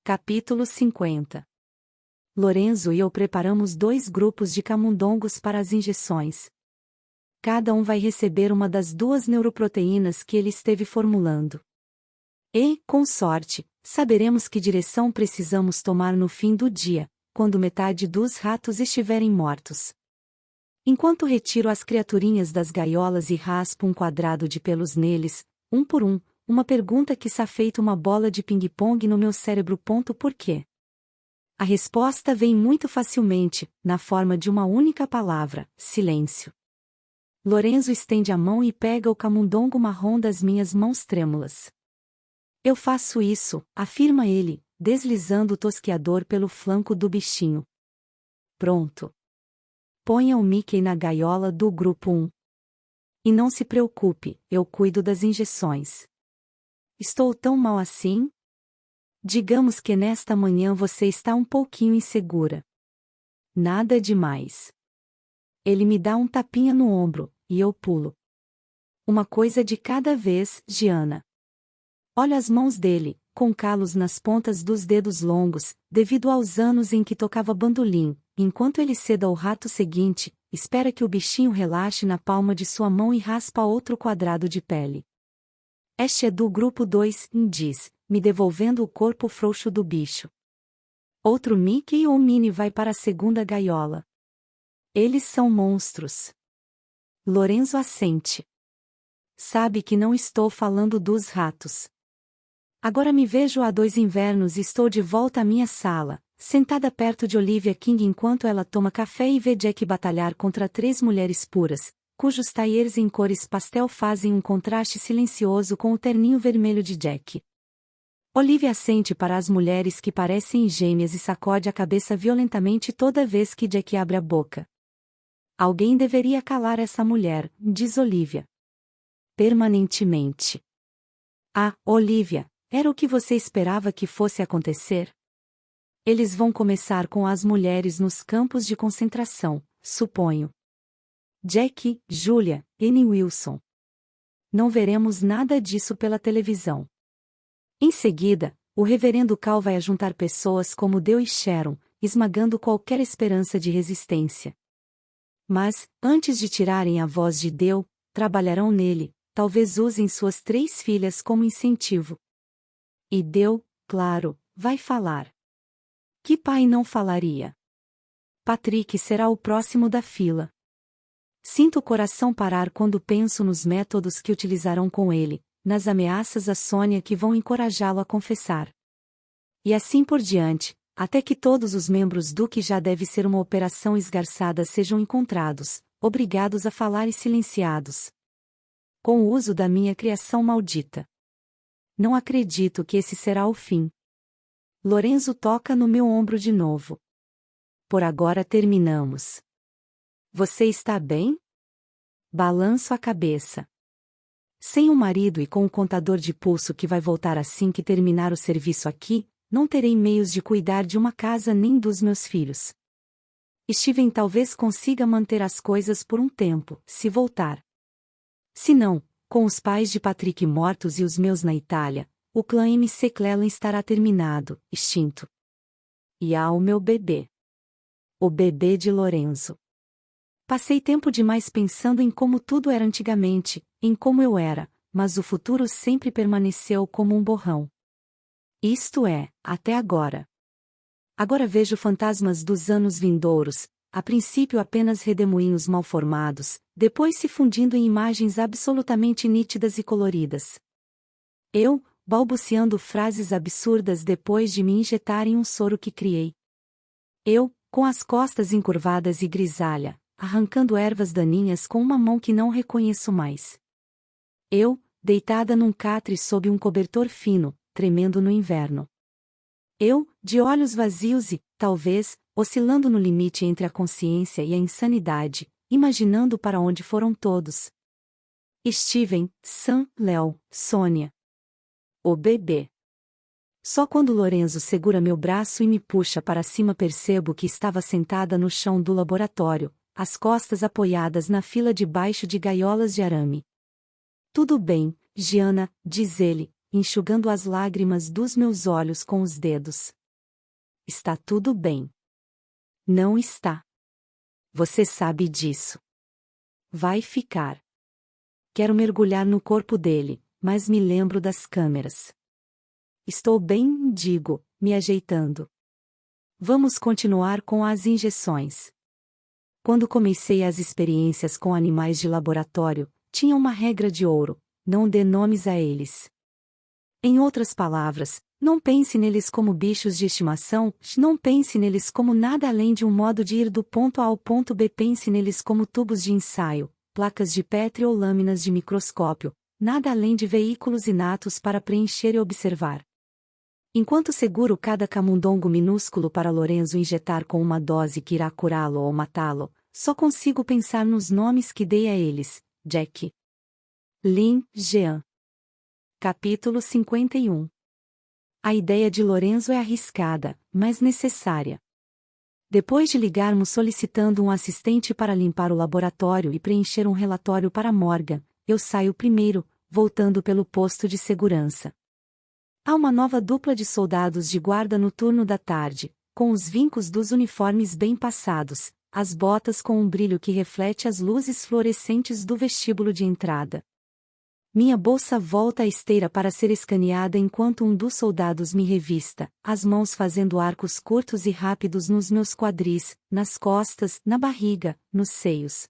Capítulo 50. Lorenzo e eu preparamos 2 grupos de camundongos para as injeções. Cada um vai receber uma das 2 neuroproteínas que ele esteve formulando. E, com sorte, saberemos que direção precisamos tomar no fim do dia, quando metade dos ratos estiverem mortos. Enquanto retiro as criaturinhas das gaiolas e raspo um quadrado de pelos neles, um por um, uma pergunta que está feita uma bola de ping-pong no meu cérebro. Por quê? A resposta vem muito facilmente, na forma de uma única palavra: silêncio. Lorenzo estende a mão e pega o camundongo marrom das minhas mãos trêmulas. Eu faço isso, afirma ele, deslizando o tosquiador pelo flanco do bichinho. Pronto. Ponha o Mickey na gaiola do grupo 1. E não se preocupe, eu cuido das injeções. Estou tão mal assim? Digamos que nesta manhã você está um pouquinho insegura. Nada demais. Ele me dá um tapinha no ombro, e eu pulo. Uma coisa de cada vez, Gianna. Olha as mãos dele, com calos nas pontas dos dedos longos, devido aos anos em que tocava bandolim, enquanto ele seda o rato seguinte, espera que o bichinho relaxe na palma de sua mão e raspa outro quadrado de pele. Este é do grupo 2, diz, me devolvendo o corpo frouxo do bicho. Outro Mickey ou Minnie vai para a segunda gaiola. Eles são monstros. Lorenzo assente. Sabe que não estou falando dos ratos. Agora me vejo há 2 invernos e estou de volta à minha sala, sentada perto de Olivia King enquanto ela toma café e vê Jack batalhar contra 3 mulheres puras, cujos taiers em cores pastel fazem um contraste silencioso com o terninho vermelho de Jack. Olivia assente para as mulheres que parecem gêmeas e sacode a cabeça violentamente toda vez que Jack abre a boca. Alguém deveria calar essa mulher, diz Olivia. Permanentemente. Ah, Olivia, era o que você esperava que fosse acontecer? Eles vão começar com as mulheres nos campos de concentração, suponho. Jack, Julia, Annie Wilson. Não veremos nada disso pela televisão. Em seguida, o reverendo Cal vai ajuntar pessoas como Dale e Sharon, esmagando qualquer esperança de resistência. Mas, antes de tirarem a voz de Dale, trabalharão nele, talvez usem suas 3 filhas como incentivo. E Dale, claro, vai falar. Que pai não falaria? Patrick será o próximo da fila. Sinto o coração parar quando penso nos métodos que utilizarão com ele, nas ameaças a Sônia que vão encorajá-lo a confessar. E assim por diante, até que todos os membros do que já deve ser uma operação esgarçada sejam encontrados, obrigados a falar e silenciados. Com o uso da minha criação maldita. Não acredito que esse será o fim. Lorenzo toca no meu ombro de novo. Por agora terminamos. Você está bem? Balanço a cabeça. Sem um marido e com um contador de pulso que vai voltar assim que terminar o serviço aqui, não terei meios de cuidar de uma casa nem dos meus filhos. Steven talvez consiga manter as coisas por um tempo, se voltar. Se não, com os pais de Patrick mortos e os meus na Itália, o clã McClellan estará terminado, extinto. E há o meu bebê. O bebê de Lorenzo. Passei tempo demais pensando em como tudo era antigamente, em como eu era, mas o futuro sempre permaneceu como um borrão. Isto é, até agora. Agora vejo fantasmas dos anos vindouros, a princípio apenas redemoinhos mal formados, depois se fundindo em imagens absolutamente nítidas e coloridas. Eu, balbuciando frases absurdas depois de me injetarem um soro que criei. Eu, com as costas encurvadas e grisalha, arrancando ervas daninhas com uma mão que não reconheço mais. Eu, deitada num catre sob um cobertor fino, tremendo no inverno. Eu, de olhos vazios e, talvez, oscilando no limite entre a consciência e a insanidade, imaginando para onde foram todos. Steven, Sam, Léo, Sônia. O bebê. Só quando Lorenzo segura meu braço e me puxa para cima percebo que estava sentada no chão do laboratório, as costas apoiadas na fila de baixo de gaiolas de arame. Tudo bem, Gianna, diz ele, enxugando as lágrimas dos meus olhos com os dedos. Está tudo bem. Não está. Você sabe disso. Vai ficar. Quero mergulhar no corpo dele, mas me lembro das câmeras. Estou bem, digo, me ajeitando. Vamos continuar com as injeções. Quando comecei as experiências com animais de laboratório, tinha uma regra de ouro: não dê nomes a eles. Em outras palavras, não pense neles como bichos de estimação, não pense neles como nada além de um modo de ir do ponto A ao ponto B, pense neles como tubos de ensaio, placas de Petri ou lâminas de microscópio, nada além de veículos inatos para preencher e observar. Enquanto seguro cada camundongo minúsculo para Lorenzo injetar com uma dose que irá curá-lo ou matá-lo, só consigo pensar nos nomes que dei a eles: Jack, Lynn, Jean. Capítulo 51. A ideia de Lorenzo é arriscada, mas necessária. Depois de ligarmos solicitando um assistente para limpar o laboratório e preencher um relatório para Morgan, eu saio primeiro, voltando pelo posto de segurança. Há uma nova dupla de soldados de guarda no turno da tarde, com os vincos dos uniformes bem passados, as botas com um brilho que reflete as luzes fluorescentes do vestíbulo de entrada. Minha bolsa volta à esteira para ser escaneada enquanto um dos soldados me revista, as mãos fazendo arcos curtos e rápidos nos meus quadris, nas costas, na barriga, nos seios.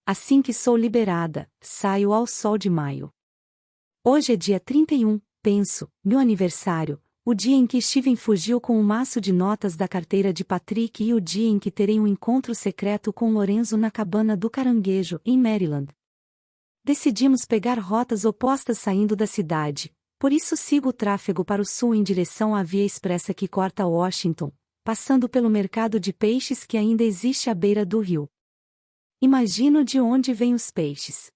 Assim que sou liberada, saio ao sol de maio. Hoje é dia 31, penso, meu aniversário, o dia em que Steven fugiu com um maço de notas da carteira de Patrick e o dia em que terei um encontro secreto com Lorenzo na cabana do Caranguejo, em Maryland. Decidimos pegar rotas opostas saindo da cidade, por isso sigo o tráfego para o sul em direção à via expressa que corta Washington, passando pelo mercado de peixes que ainda existe à beira do rio. Imagino de onde vêm os peixes.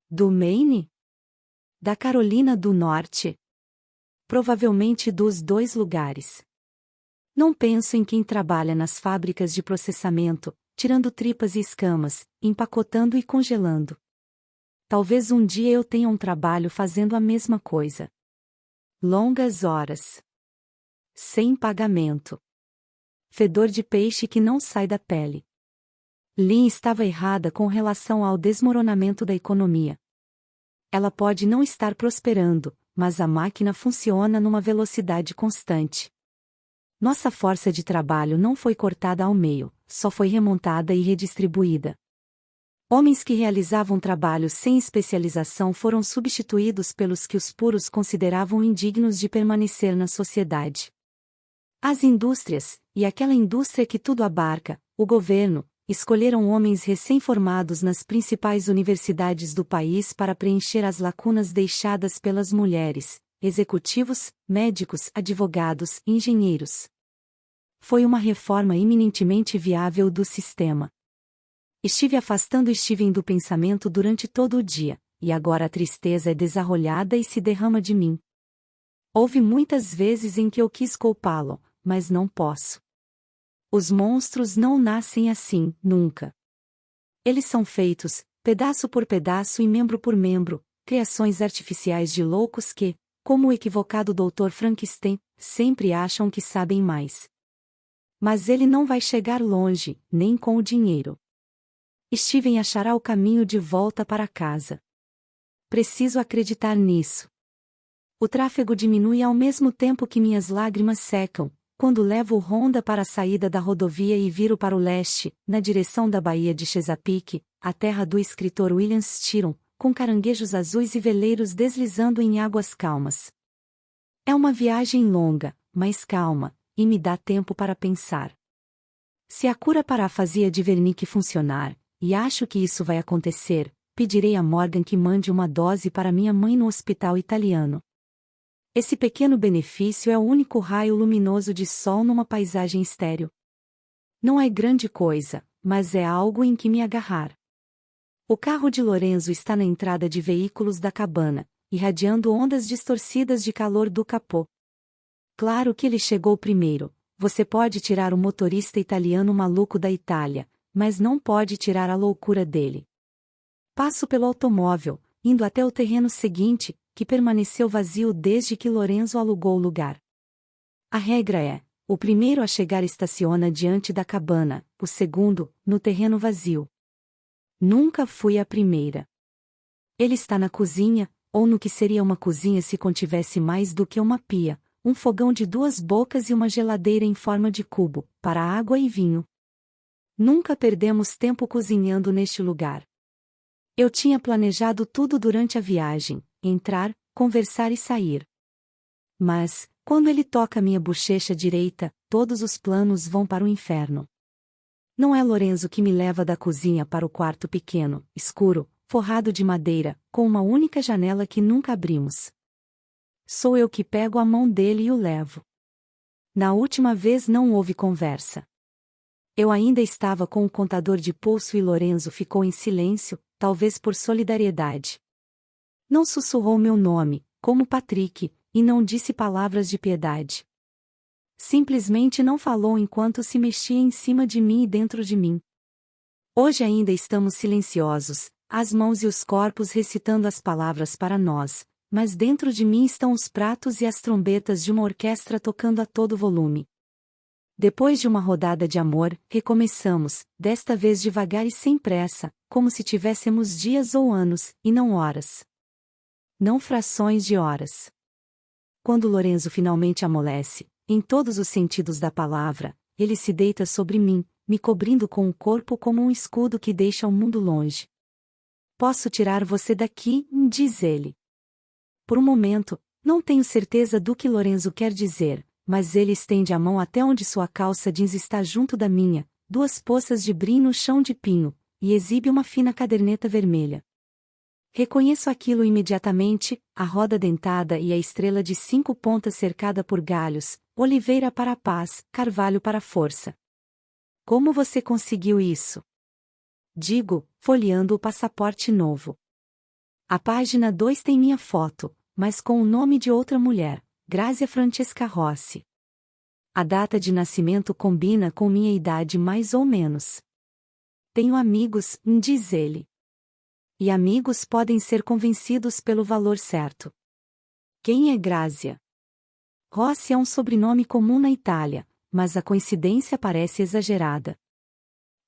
Do Maine? Da Carolina do Norte? Provavelmente dos dois lugares. Não penso em quem trabalha nas fábricas de processamento, tirando tripas e escamas, empacotando e congelando. Talvez um dia eu tenha um trabalho fazendo a mesma coisa. Longas horas. Sem pagamento. Fedor de peixe que não sai da pele. Lynn estava errada com relação ao desmoronamento da economia. Ela pode não estar prosperando, mas a máquina funciona numa velocidade constante. Nossa força de trabalho não foi cortada ao meio, só foi remontada e redistribuída. Homens que realizavam trabalhos sem especialização foram substituídos pelos que os puros consideravam indignos de permanecer na sociedade. As indústrias, e aquela indústria que tudo abarca, o governo, escolheram homens recém-formados nas principais universidades do país para preencher as lacunas deixadas pelas mulheres, executivos, médicos, advogados, engenheiros. Foi uma reforma eminentemente viável do sistema. Estive afastando Steven do pensamento durante todo o dia, e agora a tristeza é desarrolhada e se derrama de mim. Houve muitas vezes em que eu quis culpá-lo, mas não posso. Os monstros não nascem assim, nunca. Eles são feitos, pedaço por pedaço e membro por membro, criações artificiais de loucos que, como o equivocado Dr. Frankenstein, sempre acham que sabem mais. Mas ele não vai chegar longe, nem com o dinheiro. Steven achará o caminho de volta para casa. Preciso acreditar nisso. O tráfego diminui ao mesmo tempo que minhas lágrimas secam, quando levo o Honda para a saída da rodovia e viro para o leste, na direção da Baía de Chesapeake, a terra do escritor William Styron, com caranguejos azuis e veleiros deslizando em águas calmas. É uma viagem longa, mas calma, e me dá tempo para pensar. Se a cura para a afasia de Wernicke funcionar, e acho que isso vai acontecer, pedirei a Morgan que mande uma dose para minha mãe no hospital italiano. Esse pequeno benefício é o único raio luminoso de sol numa paisagem estéril. Não é grande coisa, mas é algo em que me agarrar. O carro de Lorenzo está na entrada de veículos da cabana, irradiando ondas distorcidas de calor do capô. Claro que ele chegou primeiro. Você pode tirar o motorista italiano maluco da Itália, mas não pode tirar a loucura dele. Passo pelo automóvel, indo até o terreno seguinte, que permaneceu vazio desde que Lorenzo alugou o lugar. A regra é: o primeiro a chegar estaciona diante da cabana, o segundo, no terreno vazio. Nunca fui a primeira. Ele está na cozinha, ou no que seria uma cozinha se contivesse mais do que uma pia, um fogão de 2 bocas e uma geladeira em forma de cubo, para água e vinho. Nunca perdemos tempo cozinhando neste lugar. Eu tinha planejado tudo durante a viagem: entrar, conversar e sair. Mas, quando ele toca minha bochecha direita, todos os planos vão para o inferno. Não é Lorenzo que me leva da cozinha para o quarto pequeno, escuro, forrado de madeira, com uma única janela que nunca abrimos. Sou eu que pego a mão dele e o levo. Na última vez não houve conversa. Eu ainda estava com o contador de pulso e Lorenzo ficou em silêncio, talvez por solidariedade. Não sussurrou meu nome, como Patrick, e não disse palavras de piedade. Simplesmente não falou enquanto se mexia em cima de mim e dentro de mim. Hoje ainda estamos silenciosos, as mãos e os corpos recitando as palavras para nós, mas dentro de mim estão os pratos e as trombetas de uma orquestra tocando a todo volume. Depois de uma rodada de amor, recomeçamos, desta vez devagar e sem pressa, como se tivéssemos dias ou anos, e não horas. Não frações de horas. Quando Lorenzo finalmente amolece, em todos os sentidos da palavra, ele se deita sobre mim, me cobrindo com o corpo como um escudo que deixa o mundo longe. Posso tirar você daqui, diz ele. Por um momento, não tenho certeza do que Lorenzo quer dizer, mas ele estende a mão até onde sua calça jeans está junto da minha, 2 poças de brim no chão de pinho, e exibe uma fina caderneta vermelha. Reconheço aquilo imediatamente, a roda dentada e a estrela de 5 pontas cercada por galhos, oliveira para a paz, carvalho para a força. Como você conseguiu isso? Digo, folheando o passaporte novo. A página 2 tem minha foto, mas com o nome de outra mulher, Grazia Francesca Rossi. A data de nascimento combina com minha idade mais ou menos. Tenho amigos, diz ele. E amigos podem ser convencidos pelo valor certo. Quem é Grazia? Rossi é um sobrenome comum na Itália, mas a coincidência parece exagerada.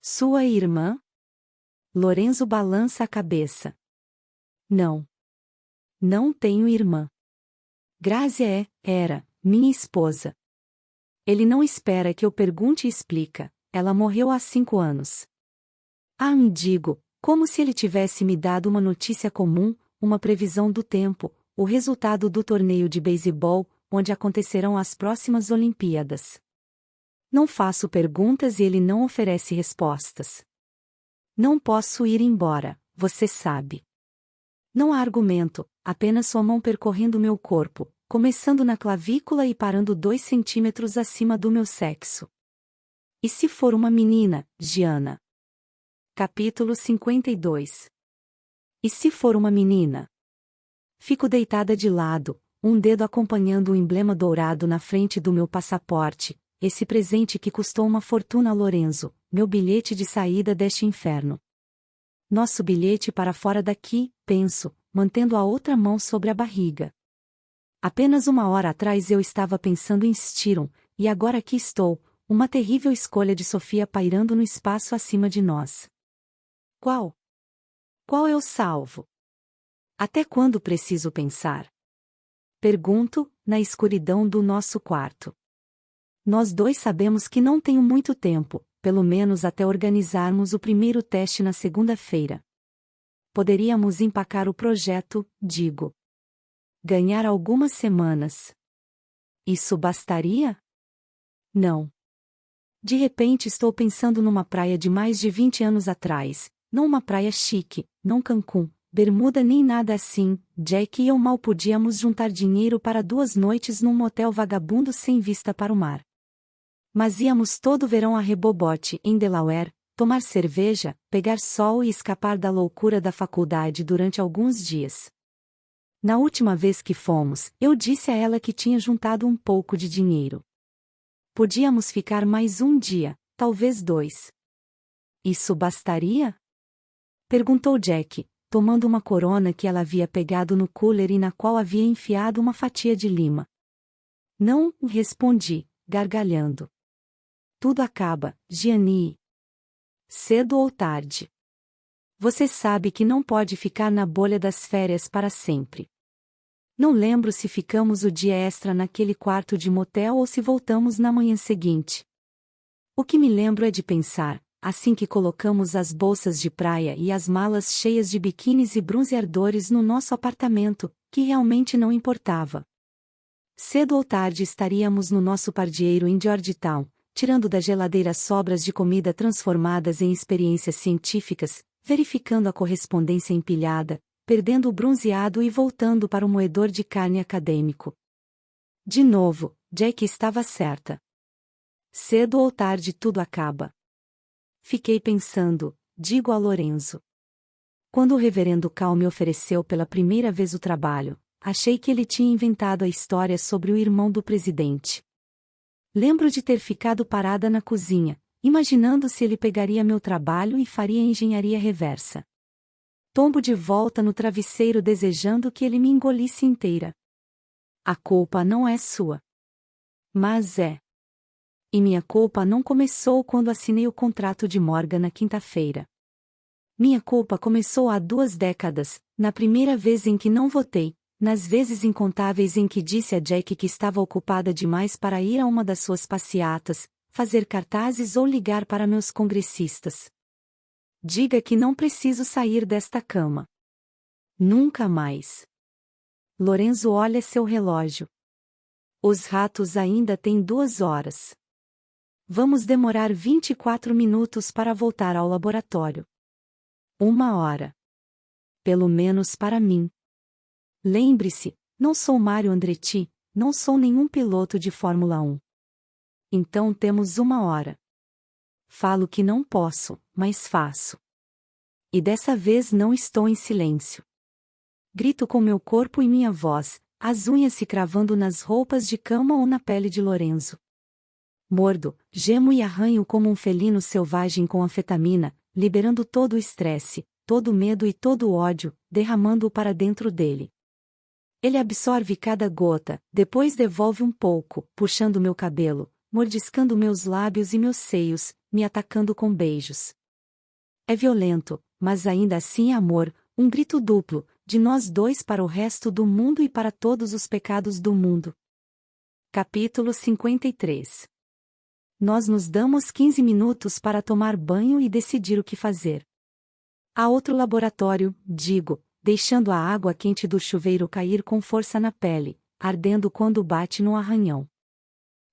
Sua irmã? Lorenzo balança a cabeça. Não. Não tenho irmã. Grazia era, minha esposa. Ele não espera que eu pergunte e explica, ela morreu há 5 anos. Digo, como se ele tivesse me dado uma notícia comum, uma previsão do tempo, o resultado do torneio de beisebol, onde acontecerão as próximas Olimpíadas. Não faço perguntas e ele não oferece respostas. Não posso ir embora, você sabe. Não há argumento, apenas sua mão percorrendo meu corpo, começando na clavícula e parando 2 centímetros acima do meu sexo. E se for uma menina, Gianna? Capítulo 52. E se for uma menina? Fico deitada de lado, um dedo acompanhando o emblema dourado na frente do meu passaporte, esse presente que custou uma fortuna a Lorenzo, meu bilhete de saída deste inferno. Nosso bilhete para fora daqui, penso, mantendo a outra mão sobre a barriga. Apenas 1 hora atrás eu estava pensando em Styron, e agora aqui estou, uma terrível escolha de Sofia pairando no espaço acima de nós. Qual? Qual eu salvo? Até quando preciso pensar? Pergunto, na escuridão do nosso quarto. Nós 2 sabemos que não tenho muito tempo, pelo menos até organizarmos o primeiro teste na segunda-feira. Poderíamos empacar o projeto, digo. Ganhar algumas semanas. Isso bastaria? Não. De repente estou pensando numa praia de mais de 20 anos atrás, não uma praia chique, não Cancún, Bermuda nem nada assim. Jack e eu mal podíamos juntar dinheiro para 2 noites num motel vagabundo sem vista para o mar. Mas íamos todo verão a Rebobote, em Delaware, tomar cerveja, pegar sol e escapar da loucura da faculdade durante alguns dias. Na última vez que fomos, eu disse a ela que tinha juntado um pouco de dinheiro. Podíamos ficar mais um dia, talvez 2. Isso bastaria? Perguntou Jack, tomando uma corona que ela havia pegado no cooler e na qual havia enfiado uma fatia de lima. Não, respondi, gargalhando. Tudo acaba, Gianni. Cedo ou tarde. Você sabe que não pode ficar na bolha das férias para sempre. Não lembro se ficamos o dia extra naquele quarto de motel ou se voltamos na manhã seguinte. O que me lembro é de pensar, assim que colocamos as bolsas de praia e as malas cheias de biquínis e bronzeadores no nosso apartamento, que realmente não importava. Cedo ou tarde estaríamos no nosso pardieiro em Georgetown, tirando da geladeira sobras de comida transformadas em experiências científicas, verificando a correspondência empilhada, perdendo o bronzeado e voltando para o moedor de carne acadêmico. De novo, Jack estava certa. Cedo ou tarde tudo acaba. Fiquei pensando, digo a Lorenzo. Quando o reverendo Cal me ofereceu pela primeira vez o trabalho, achei que ele tinha inventado a história sobre o irmão do presidente. Lembro de ter ficado parada na cozinha, imaginando se ele pegaria meu trabalho e faria engenharia reversa. Tombo de volta no travesseiro desejando que ele me engolisse inteira. A culpa não é sua. Mas é. E minha culpa não começou quando assinei o contrato de Morgan na quinta-feira. Minha culpa começou há 2 décadas, na primeira vez em que não votei, nas vezes incontáveis em que disse a Jack que estava ocupada demais para ir a uma das suas passeatas, fazer cartazes ou ligar para meus congressistas. Diga que não preciso sair desta cama. Nunca mais. Lorenzo olha seu relógio. Os ratos ainda têm 2 horas. Vamos demorar 24 minutos para voltar ao laboratório. 1 hora. Pelo menos para mim. Lembre-se, não sou Mario Andretti, não sou nenhum piloto de Fórmula 1. Então temos 1 hora. Falo que não posso, mas faço. E dessa vez não estou em silêncio. Grito com meu corpo e minha voz, as unhas se cravando nas roupas de cama ou na pele de Lorenzo. Mordo, gemo e arranho como um felino selvagem com anfetamina, liberando todo o estresse, todo o medo e todo o ódio, derramando-o para dentro dele. Ele absorve cada gota, depois devolve um pouco, puxando meu cabelo, mordiscando meus lábios e meus seios, me atacando com beijos. É violento, mas ainda assim é amor, um grito duplo, de nós dois para o resto do mundo e para todos os pecados do mundo. Capítulo 53. Nós nos damos 15 minutos para tomar banho e decidir o que fazer. Há outro laboratório, digo, deixando a água quente do chuveiro cair com força na pele, ardendo quando bate no arranhão.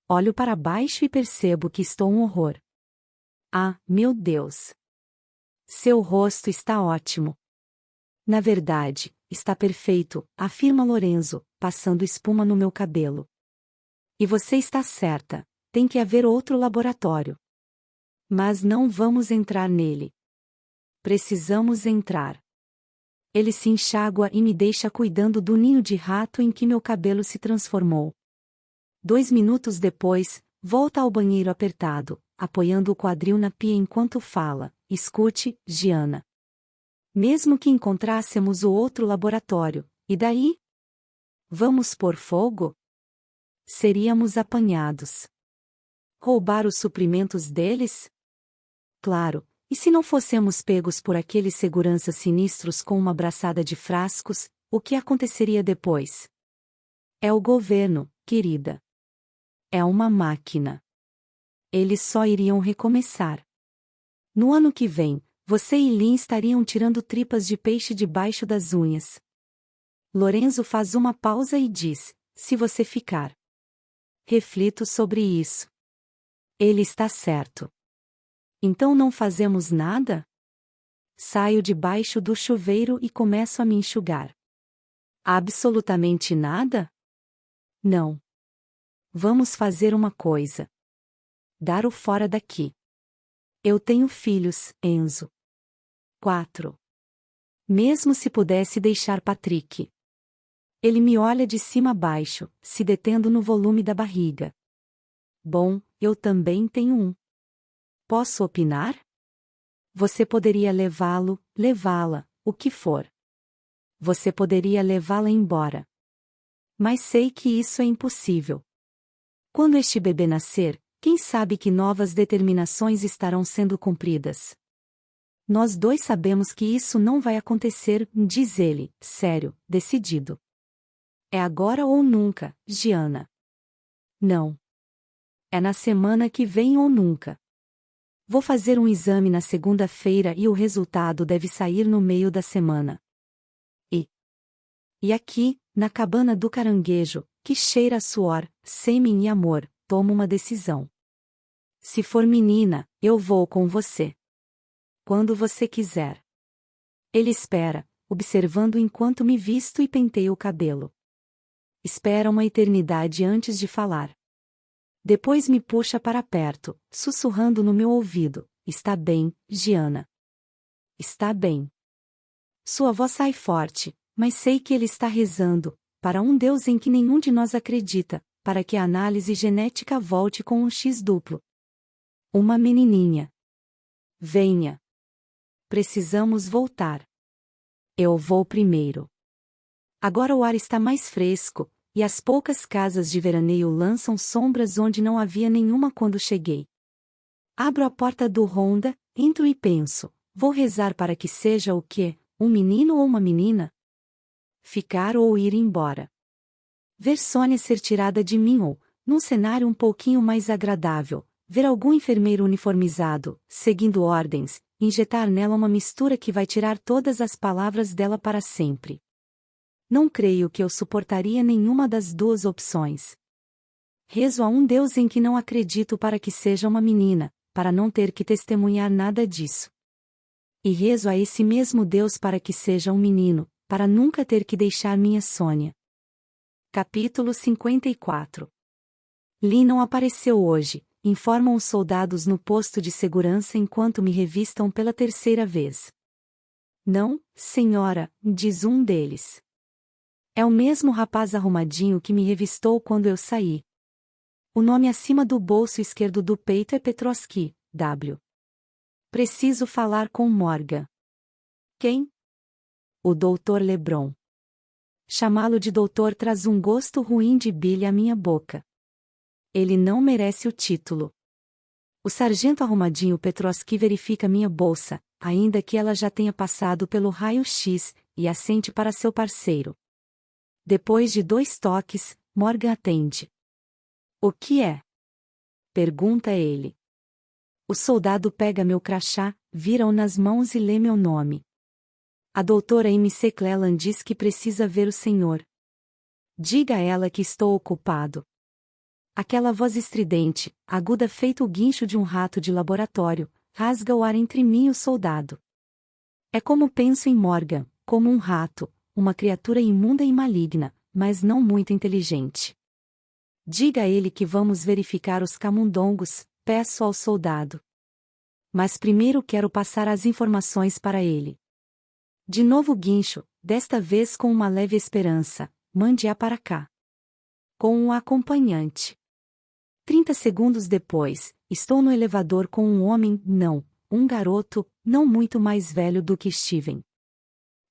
Olho para baixo e percebo que estou um horror. Ah, meu Deus! Seu rosto está ótimo. Na verdade, está perfeito, afirma Lorenzo, passando espuma no meu cabelo. E você está certa, tem que haver outro laboratório. Mas não vamos entrar nele. Precisamos entrar. Ele se enxágua e me deixa cuidando do ninho de rato em que meu cabelo se transformou. 2 minutos depois, volta ao banheiro apertado, apoiando o quadril na pia enquanto fala. Escute, Gianna. Mesmo que encontrássemos o outro laboratório, e daí? Vamos pôr fogo? Seríamos apanhados. Roubar os suprimentos deles? Claro, e se não fossemos pegos por aqueles seguranças sinistros com uma braçada de frascos, o que aconteceria depois? É o governo, querida. É uma máquina. Eles só iriam recomeçar. No ano que vem, você e Lynn estariam tirando tripas de peixe debaixo das unhas. Lorenzo faz uma pausa e diz, se você ficar. Reflito sobre isso. Ele está certo. Então não fazemos nada? Saio debaixo do chuveiro e começo a me enxugar. Absolutamente nada? Não. Vamos fazer uma coisa. Dar o fora daqui. Eu tenho filhos, Enzo. 4. Mesmo se pudesse deixar Patrick. Ele me olha de cima a baixo, se detendo no volume da barriga. Bom, eu também tenho um. Posso opinar? Você poderia levá-la, o que for. Você poderia levá-la embora. Mas sei que isso é impossível. Quando este bebê nascer, quem sabe que novas determinações estarão sendo cumpridas? Nós dois sabemos que isso não vai acontecer, diz ele, sério, decidido. É agora ou nunca, Gianna. Não. É na semana que vem ou nunca. Vou fazer um exame na segunda-feira e o resultado deve sair no meio da semana. E aqui, na cabana do caranguejo, que cheira a suor, sêmen e amor, tomo uma decisão. Se for menina, eu vou com você. Quando você quiser. Ele espera, observando enquanto me visto e penteio o cabelo. Espera uma eternidade antes de falar. Depois me puxa para perto, sussurrando no meu ouvido: está bem, Gianna. Está bem. Sua voz sai forte, mas sei que ele está rezando, para um Deus em que nenhum de nós acredita, para que a análise genética volte com um X duplo. Uma menininha. Venha. Precisamos voltar. Eu vou primeiro. Agora o ar está mais fresco, e as poucas casas de veraneio lançam sombras onde não havia nenhuma quando cheguei. Abro a porta do Honda, entro e penso: vou rezar para que seja o quê? Um menino ou uma menina? Ficar ou ir embora. Ver Sônia ser tirada de mim ou, num cenário um pouquinho mais agradável, ver algum enfermeiro uniformizado, seguindo ordens, injetar nela uma mistura que vai tirar todas as palavras dela para sempre. Não creio que eu suportaria nenhuma das duas opções. Rezo a um Deus em que não acredito para que seja uma menina, para não ter que testemunhar nada disso. E rezo a esse mesmo Deus para que seja um menino, para nunca ter que deixar minha Sônia. Capítulo 54. Lee não apareceu hoje, informam os soldados no posto de segurança enquanto me revistam pela terceira vez. Não, senhora, diz um deles. É o mesmo rapaz arrumadinho que me revistou quando eu saí. O nome acima do bolso esquerdo do peito é Petrovski, W. Preciso falar com Morgan. Quem? O Dr. Lebron. Chamá-lo de doutor traz um gosto ruim de bilha à minha boca. Ele não merece o título. O sargento arrumadinho Petrovski verifica minha bolsa, ainda que ela já tenha passado pelo raio-x, e assente para seu parceiro. Depois de 2 toques, Morgan atende. O que é? Pergunta ele. O soldado pega meu crachá, vira-o nas mãos e lê meu nome. A doutora M.C. Cleland diz que precisa ver o senhor. Diga a ela que estou ocupado. Aquela voz estridente, aguda feito o guincho de um rato de laboratório, rasga o ar entre mim e o soldado. É como penso em Morgan, como um rato, uma criatura imunda e maligna, mas não muito inteligente. Diga a ele que vamos verificar os camundongos, peço ao soldado. Mas primeiro quero passar as informações para ele. De novo guincho, desta vez com uma leve esperança: mande-a para cá. Com um acompanhante. 30 segundos depois, estou no elevador com um homem, não, um garoto, não muito mais velho do que Steven.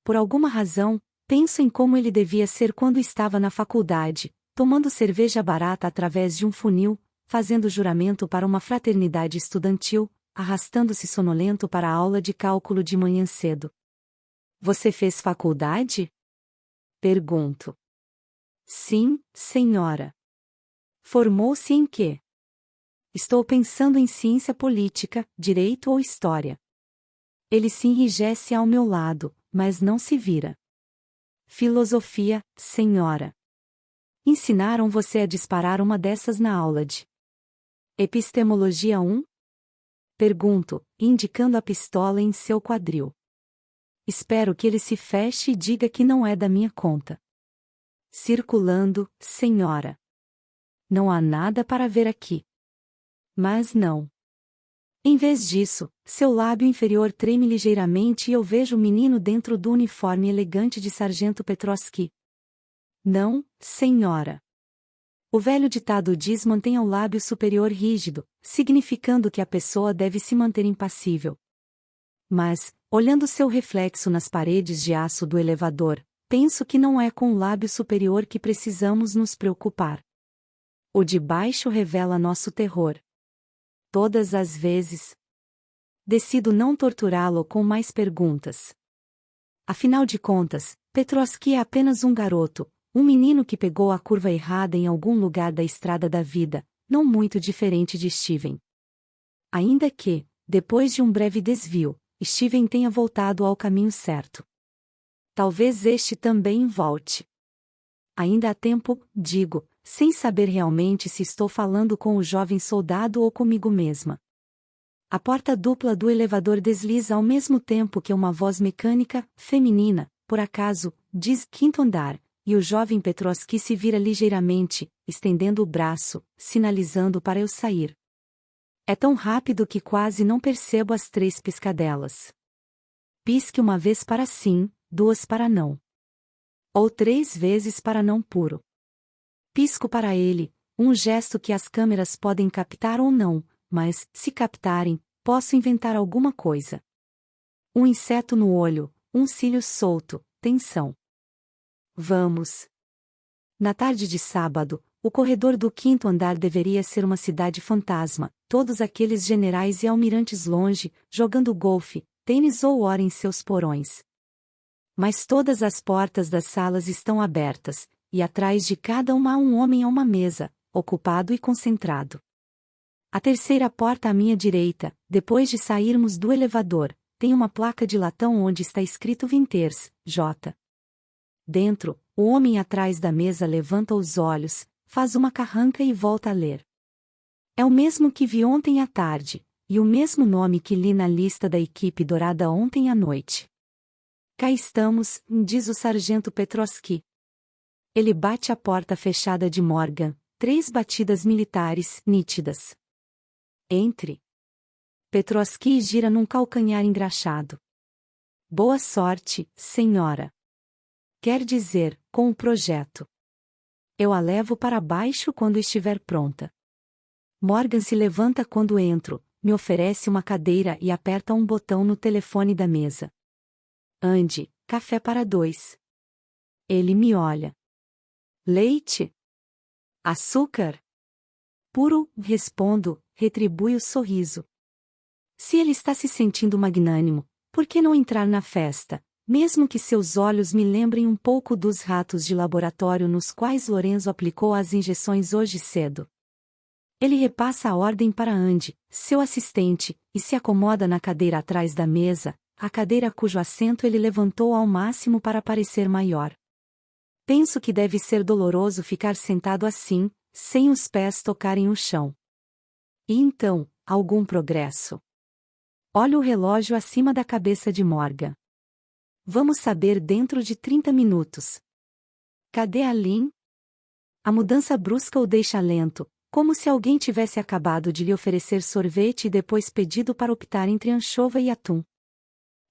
Por alguma razão, penso em como ele devia ser quando estava na faculdade, tomando cerveja barata através de um funil, fazendo juramento para uma fraternidade estudantil, arrastando-se sonolento para a aula de cálculo de manhã cedo. Você fez faculdade? Pergunto. Sim, senhora. Formou-se em quê? Estou pensando em ciência política, direito ou história. Ele se enrijece ao meu lado, mas não se vira. Filosofia, senhora. Ensinaram você a disparar uma dessas na aula de Epistemologia 1? Pergunto, indicando a pistola em seu quadril. Espero que ele se feche e diga que não é da minha conta. Circulando, senhora. Não há nada para ver aqui. Mas não. Em vez disso, seu lábio inferior treme ligeiramente e eu vejo o menino dentro do uniforme elegante de sargento Petrovski. Não, senhora. O velho ditado diz: mantenha o lábio superior rígido, significando que a pessoa deve se manter impassível. Mas, olhando seu reflexo nas paredes de aço do elevador, penso que não é com o lábio superior que precisamos nos preocupar. O de baixo revela nosso terror. Todas as vezes. Decido não torturá-lo com mais perguntas. Afinal de contas, Petrovski é apenas um garoto, um menino que pegou a curva errada em algum lugar da estrada da vida, não muito diferente de Steven. Ainda que, depois de um breve desvio, Steven tenha voltado ao caminho certo. Talvez este também volte. Ainda há tempo, digo, sem saber realmente se estou falando com o jovem soldado ou comigo mesma. A porta dupla do elevador desliza ao mesmo tempo que uma voz mecânica, feminina, por acaso, diz quinto andar, e o jovem Petrovski se vira ligeiramente, estendendo o braço, sinalizando para eu sair. É tão rápido que quase não percebo as 3 piscadelas. Pisque uma vez para sim, 2 para não. Ou 3 vezes para não puro. Pisco para ele, um gesto que as câmeras podem captar ou não, mas, se captarem, posso inventar alguma coisa. Um inseto no olho, um cílio solto, tensão. Vamos. Na tarde de sábado, o corredor do 5º andar deveria ser uma cidade fantasma, todos aqueles generais e almirantes longe, jogando golfe, tênis ou hora em seus porões. Mas todas as portas das salas estão abertas, e atrás de cada uma há um homem a uma mesa, ocupado e concentrado. A terceira porta à minha direita, depois de sairmos do elevador, tem uma placa de latão onde está escrito Winters, J. Dentro, o homem atrás da mesa levanta os olhos, faz uma carranca e volta a ler. É o mesmo que vi ontem à tarde, e o mesmo nome que li na lista da equipe dourada ontem à noite. Cá estamos, diz o sargento Petrovski. Ele bate a porta fechada de Morgan, 3 batidas militares, nítidas. Entre. Petrovski gira num calcanhar engraxado. Boa sorte, senhora. Quer dizer, com o projeto. Eu a levo para baixo quando estiver pronta. Morgan se levanta quando entro, me oferece uma cadeira e aperta um botão no telefone da mesa. Ande, café para 2. Ele me olha. Leite? Açúcar? Puro, respondo, retribui o sorriso. Se ele está se sentindo magnânimo, por que não entrar na festa, mesmo que seus olhos me lembrem um pouco dos ratos de laboratório nos quais Lorenzo aplicou as injeções hoje cedo? Ele repassa a ordem para Andy, seu assistente, e se acomoda na cadeira atrás da mesa, a cadeira cujo assento ele levantou ao máximo para parecer maior. Penso que deve ser doloroso ficar sentado assim, sem os pés tocarem o chão. E então, algum progresso? Olho o relógio acima da cabeça de Morgan. Vamos saber dentro de 30 minutos. Cadê a Lynn? A mudança brusca o deixa lento, como se alguém tivesse acabado de lhe oferecer sorvete e depois pedido para optar entre anchova e atum.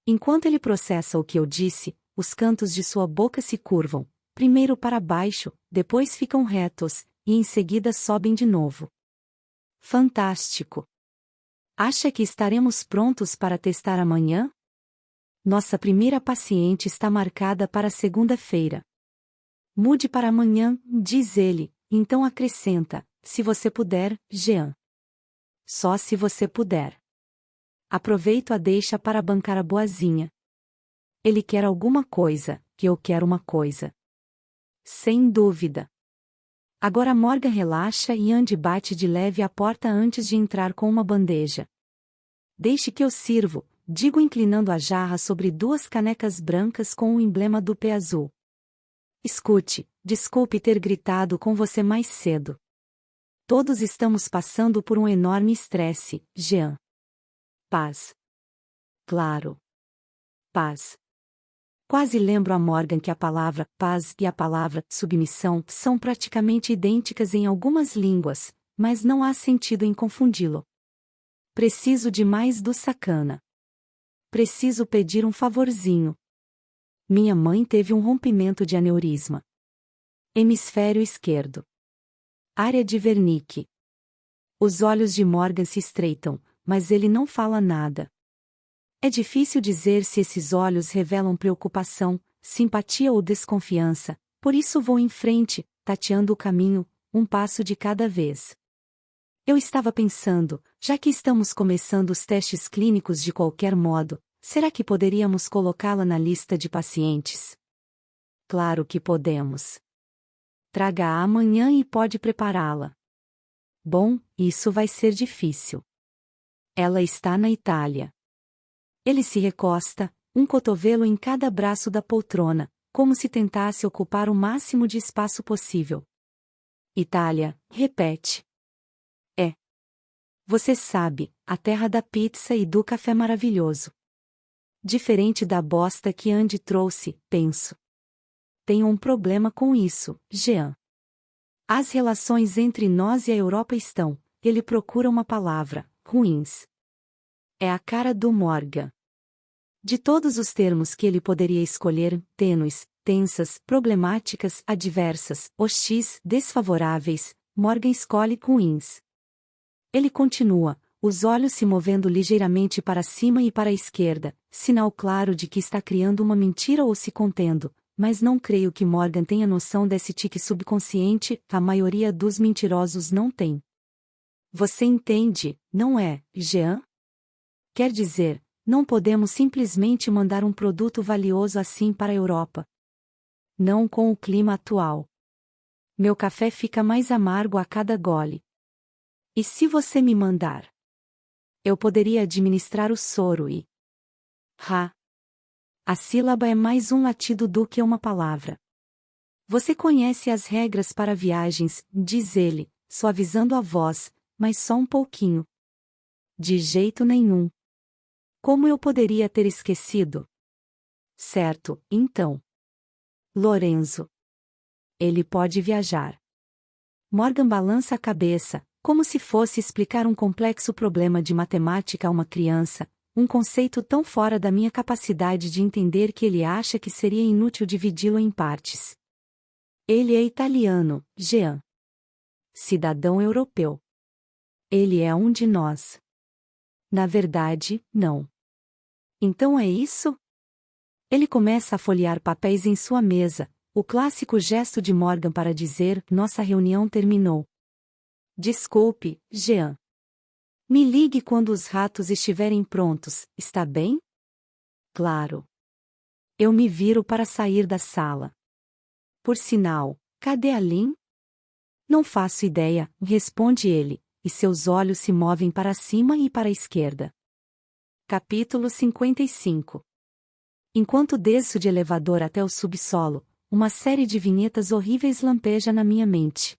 Enquanto ele processa o que eu disse, os cantos de sua boca se curvam, primeiro para baixo, depois ficam retos, e em seguida sobem de novo. Fantástico! Acha que estaremos prontos para testar amanhã? Nossa primeira paciente está marcada para segunda-feira. Mude para amanhã, diz ele, então acrescenta, se você puder, Jean. Só se você puder. Aproveito a deixa para bancar a boazinha. Ele quer alguma coisa, que eu quero uma coisa. Sem dúvida. Agora Morgan relaxa e Andy bate de leve a porta antes de entrar com uma bandeja. Deixe que eu sirvo, digo inclinando a jarra sobre 2 canecas brancas com o emblema do pé azul. Escute, desculpe ter gritado com você mais cedo. Todos estamos passando por um enorme estresse, Jean. Paz. Claro. Paz. Quase lembro a Morgan que a palavra paz e a palavra submissão são praticamente idênticas em algumas línguas, mas não há sentido em confundi-lo. Preciso de mais do sacana. Preciso pedir um favorzinho. Minha mãe teve um rompimento de aneurisma. Hemisfério esquerdo. Área de Wernicke. Os olhos de Morgan se estreitam, mas ele não fala nada. É difícil dizer se esses olhos revelam preocupação, simpatia ou desconfiança, por isso vou em frente, tateando o caminho, um passo de cada vez. Eu estava pensando, já que estamos começando os testes clínicos de qualquer modo, será que poderíamos colocá-la na lista de pacientes? Claro que podemos. Traga-a amanhã e pode prepará-la. Bom, isso vai ser difícil. Ela está na Itália. Ele se recosta, um cotovelo em cada braço da poltrona, como se tentasse ocupar o máximo de espaço possível. Itália, repete. É. Você sabe, a terra da pizza e do café maravilhoso. Diferente da bosta que Andy trouxe, penso. Tenho um problema com isso, Jean. As relações entre nós e a Europa estão, ele procura uma palavra, ruins. É a cara do Morgan. De todos os termos que ele poderia escolher, tênues, tensas, problemáticas, adversas, hostis, desfavoráveis, Morgan escolhe ruins. Ele continua, os olhos se movendo ligeiramente para cima e para a esquerda, sinal claro de que está criando uma mentira ou se contendo, mas não creio que Morgan tenha noção desse tique subconsciente, a maioria dos mentirosos não tem. Você entende, não é, Jean? Quer dizer, não podemos simplesmente mandar um produto valioso assim para a Europa. Não com o clima atual. Meu café fica mais amargo a cada gole. E se você me mandar? Eu poderia administrar o soro e... A sílaba é mais um latido do que uma palavra. Você conhece as regras para viagens, diz ele, suavizando a voz, mas só um pouquinho. De jeito nenhum. Como eu poderia ter esquecido? Certo, então. Lorenzo. Ele pode viajar. Morgan balança a cabeça, como se fosse explicar um complexo problema de matemática a uma criança, um conceito tão fora da minha capacidade de entender que ele acha que seria inútil dividi-lo em partes. Ele é italiano, Jean. Cidadão europeu. Ele é um de nós. Na verdade, não. Então é isso? Ele começa a folhear papéis em sua mesa, o clássico gesto de Morgan para dizer: nossa reunião terminou. Desculpe, Jean. Me ligue quando os ratos estiverem prontos, está bem? Claro. Eu me viro para sair da sala. Por sinal, cadê a Lynn? Não faço ideia, responde ele, e seus olhos se movem para cima e para a esquerda. Capítulo 55. Enquanto desço de elevador até o subsolo, uma série de vinhetas horríveis lampeja na minha mente.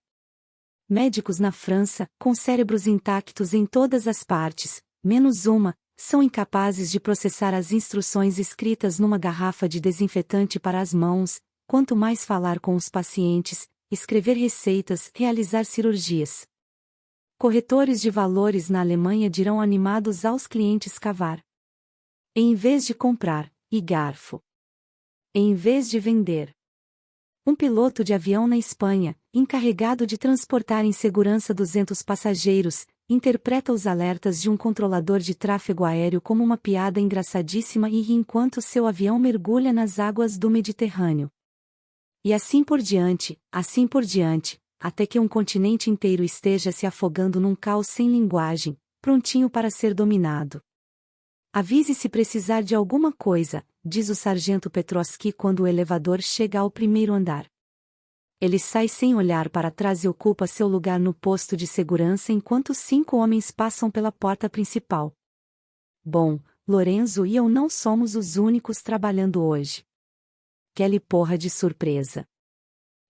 Médicos na França, com cérebros intactos em todas as partes, menos uma, são incapazes de processar as instruções escritas numa garrafa de desinfetante para as mãos, quanto mais falar com os pacientes, escrever receitas, realizar cirurgias. Corretores de valores na Alemanha dirão animados aos clientes cavar. Em vez de comprar, e garfo. Em vez de vender. Um piloto de avião na Espanha, encarregado de transportar em segurança 200 passageiros, interpreta os alertas de um controlador de tráfego aéreo como uma piada engraçadíssima e ri enquanto seu avião mergulha nas águas do Mediterrâneo. E assim por diante, até que um continente inteiro esteja se afogando num caos sem linguagem, prontinho para ser dominado. Avise se precisar de alguma coisa, diz o sargento Petrovski quando o elevador chega ao primeiro andar. Ele sai sem olhar para trás e ocupa seu lugar no posto de segurança enquanto 5 homens passam pela porta principal. Bom, Lorenzo e eu não somos os únicos trabalhando hoje. Kelly porra de surpresa.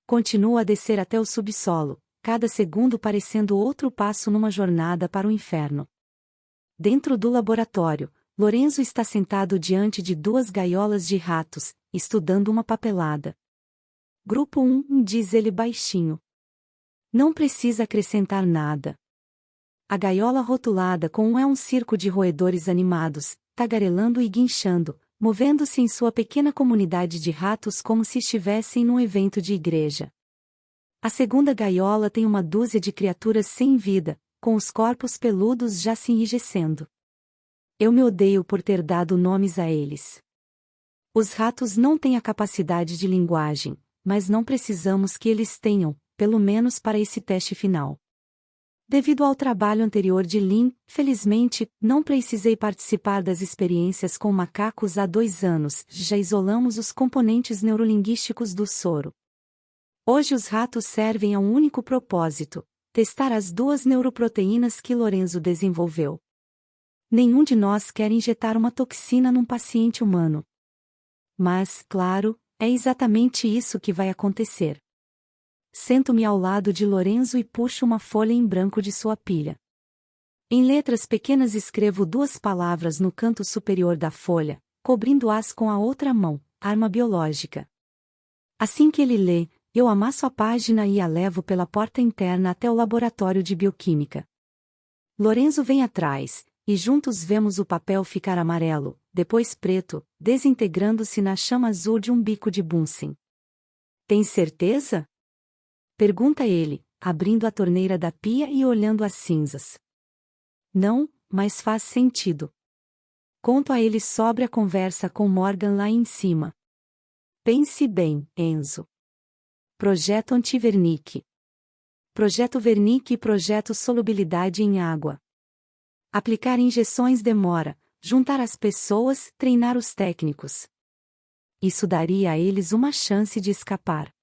Continua a descer até o subsolo, cada segundo parecendo outro passo numa jornada para o inferno. Dentro do laboratório, Lorenzo está sentado diante de 2 gaiolas de ratos, estudando uma papelada. Grupo 1, diz ele baixinho. Não precisa acrescentar nada. A gaiola rotulada com um é um circo de roedores animados, tagarelando e guinchando, movendo-se em sua pequena comunidade de ratos como se estivessem num evento de igreja. A segunda gaiola tem uma dúzia de criaturas sem vida, com os corpos peludos já se enrijecendo. Eu me odeio por ter dado nomes a eles. Os ratos não têm a capacidade de linguagem, mas não precisamos que eles tenham, pelo menos para esse teste final. Devido ao trabalho anterior de Lynn, felizmente, não precisei participar das experiências com macacos há 2 anos, já isolamos os componentes neurolinguísticos do soro. Hoje os ratos servem a um único propósito: testar as 2 neuroproteínas que Lorenzo desenvolveu. Nenhum de nós quer injetar uma toxina num paciente humano. Mas, claro, é exatamente isso que vai acontecer. Sento-me ao lado de Lorenzo e puxo uma folha em branco de sua pilha. Em letras pequenas escrevo 2 palavras no canto superior da folha, cobrindo-as com a outra mão: arma biológica. Assim que ele lê, eu amasso a página e a levo pela porta interna até o laboratório de bioquímica. Lorenzo vem atrás, e juntos vemos o papel ficar amarelo, depois preto, desintegrando-se na chama azul de um bico de Bunsen. Tem certeza? Pergunta ele, abrindo a torneira da pia e olhando as cinzas. Não, mas faz sentido. Conto a ele sobre a conversa com Morgan lá em cima. Pense bem, Enzo. Projeto Anti-Wernicke. Projeto Wernicke e projeto Solubilidade em água. Aplicar injeções demora, juntar as pessoas, treinar os técnicos. Isso daria a eles uma chance de escapar.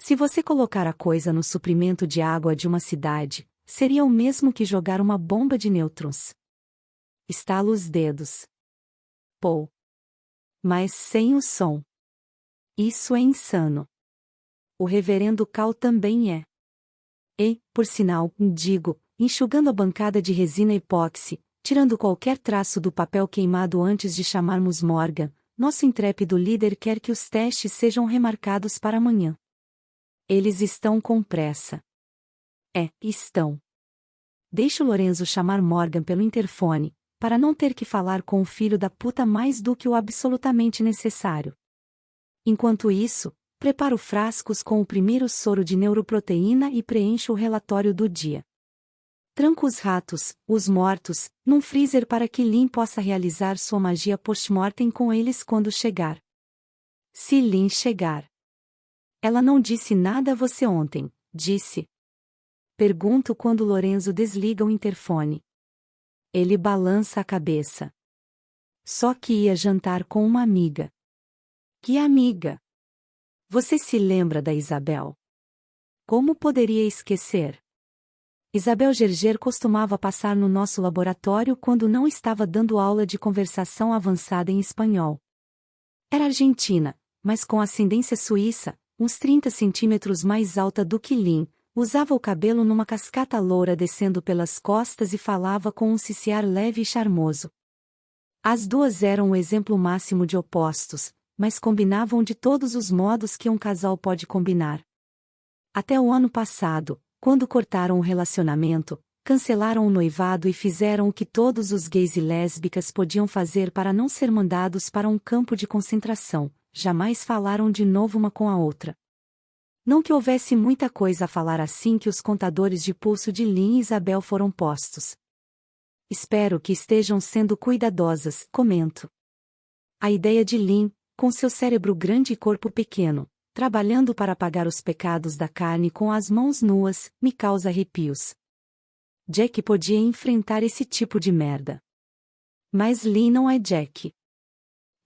Se você colocar a coisa no suprimento de água de uma cidade, seria o mesmo que jogar uma bomba de nêutrons. Estalo os dedos. Pô. Mas sem o som. Isso é insano. O reverendo Cal também é. E, por sinal, digo, enxugando a bancada de resina epóxi, tirando qualquer traço do papel queimado antes de chamarmos Morgan, nosso intrépido líder quer que os testes sejam remarcados para amanhã. Eles estão com pressa. Estão. Deixo Lorenzo chamar Morgan pelo interfone, para não ter que falar com o filho da puta mais do que o absolutamente necessário. Enquanto isso, preparo frascos com o primeiro soro de neuroproteína e preencho o relatório do dia. Tranco os ratos, os mortos, num freezer para que Lynn possa realizar sua magia post-mortem com eles quando chegar. Se Lynn chegar. Ela não disse nada a você ontem, disse. Pergunto quando Lorenzo desliga o interfone. Ele balança a cabeça. Só que ia jantar com uma amiga. Que amiga? Você se lembra da Isabel? Como poderia esquecer? Isabel Gerger costumava passar no nosso laboratório quando não estava dando aula de conversação avançada em espanhol. Era argentina, mas com ascendência suíça, uns 30 centímetros mais alta do que Lynn, usava o cabelo numa cascata loura descendo pelas costas e falava com um ciciar leve e charmoso. As 2 eram o exemplo máximo de opostos, mas combinavam de todos os modos que um casal pode combinar. Até o ano passado, quando cortaram o relacionamento, cancelaram o noivado e fizeram o que todos os gays e lésbicas podiam fazer para não ser mandados para um campo de concentração, jamais falaram de novo uma com a outra. Não que houvesse muita coisa a falar assim que os contadores de pulso de Lynn e Isabel foram postos. Espero que estejam sendo cuidadosas, comento. A ideia de Lynn, com seu cérebro grande e corpo pequeno, trabalhando para apagar os pecados da carne com as mãos nuas, me causa arrepios. Jack podia enfrentar esse tipo de merda. Mas Lynn não é Jack.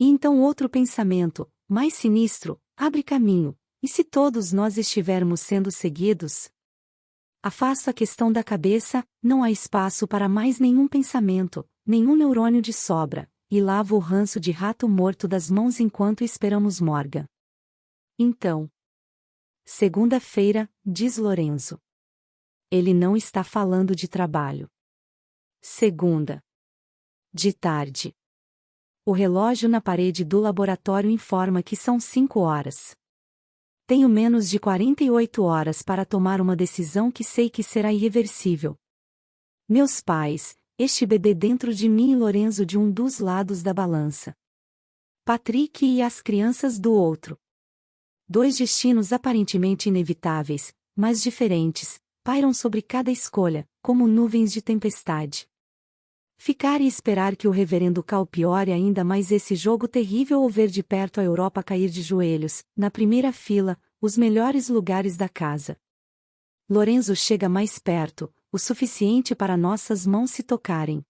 E então outro pensamento, mais sinistro, abre caminho. E se todos nós estivermos sendo seguidos? Afasto a questão da cabeça, não há espaço para mais nenhum pensamento, nenhum neurônio de sobra, e lavo o ranço de rato morto das mãos enquanto esperamos Morgan. Então. Segunda-feira, diz Lorenzo. Ele não está falando de trabalho. Segunda. De tarde. O relógio na parede do laboratório informa que são 5 horas. Tenho menos de 48 horas para tomar uma decisão que sei que será irreversível. Meus pais, este bebê dentro de mim e Lorenzo de um dos lados da balança. Patrick e as crianças do outro. 2 destinos aparentemente inevitáveis, mas diferentes, pairam sobre cada escolha, como nuvens de tempestade. Ficar e esperar que o reverendo Cal piore ainda mais esse jogo terrível ou ver de perto a Europa cair de joelhos, na primeira fila, os melhores lugares da casa. Lorenzo chega mais perto, o suficiente para nossas mãos se tocarem.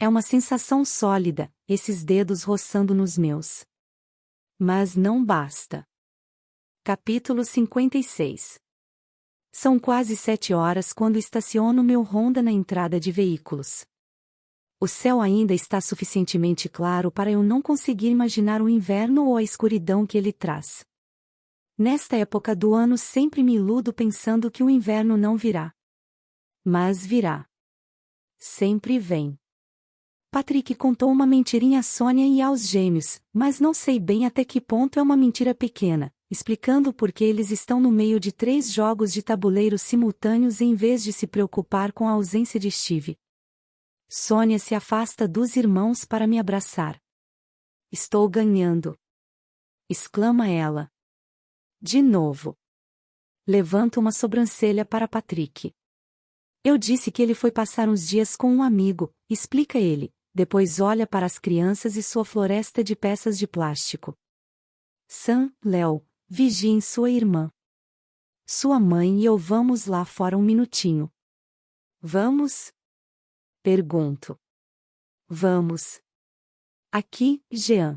É uma sensação sólida, esses dedos roçando nos meus. Mas não basta. Capítulo 56. São quase 7 horas quando estaciono meu Honda na entrada de veículos. O céu ainda está suficientemente claro para eu não conseguir imaginar o inverno ou a escuridão que ele traz. Nesta época do ano sempre me iludo pensando que o inverno não virá. Mas virá. Sempre vem. Patrick contou uma mentirinha a Sônia e aos gêmeos, mas não sei bem até que ponto é uma mentira pequena, explicando por que eles estão no meio de 3 jogos de tabuleiro simultâneos em vez de se preocupar com a ausência de Steve. Sônia se afasta dos irmãos para me abraçar. Estou ganhando! Exclama ela. De novo. Levanto uma sobrancelha para Patrick. Eu disse que ele foi passar uns dias com um amigo, explica ele, depois olha para as crianças e sua floresta de peças de plástico. Sam, Léo, vigiem sua irmã. Sua mãe e eu vamos lá fora um minutinho. Vamos? Pergunto. Vamos. Aqui, Jean.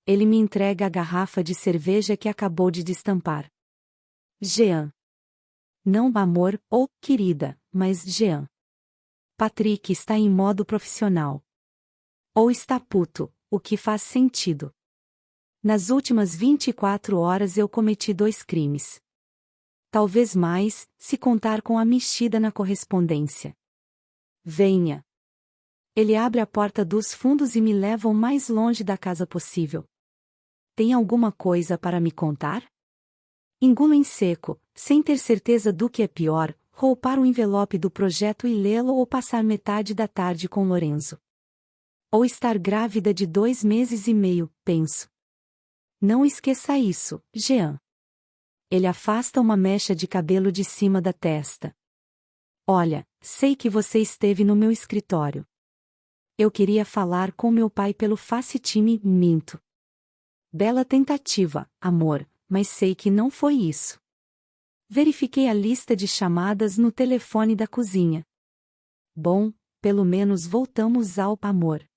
Ele me entrega a garrafa de cerveja que acabou de destampar. Jean. Não amor ou querida, mas Jean. Patrick está em modo profissional. Ou está puto, o que faz sentido. Nas últimas 24 horas eu cometi 2 crimes. Talvez mais, se contar com a mexida na correspondência. Venha. Ele abre a porta dos fundos e me leva o mais longe da casa possível. Tem alguma coisa para me contar? Engulo em seco, sem ter certeza do que é pior, roupar o envelope do projeto e lê-lo ou passar metade da tarde com Lorenzo. Ou estar grávida de 2 meses e meio, penso. Não esqueça isso, Jean. Ele afasta uma mecha de cabelo de cima da testa. Olha, sei que você esteve no meu escritório. Eu queria falar com meu pai pelo FaceTime, minto. Bela tentativa, amor, mas sei que não foi isso. Verifiquei a lista de chamadas no telefone da cozinha. Bom, pelo menos voltamos ao amor.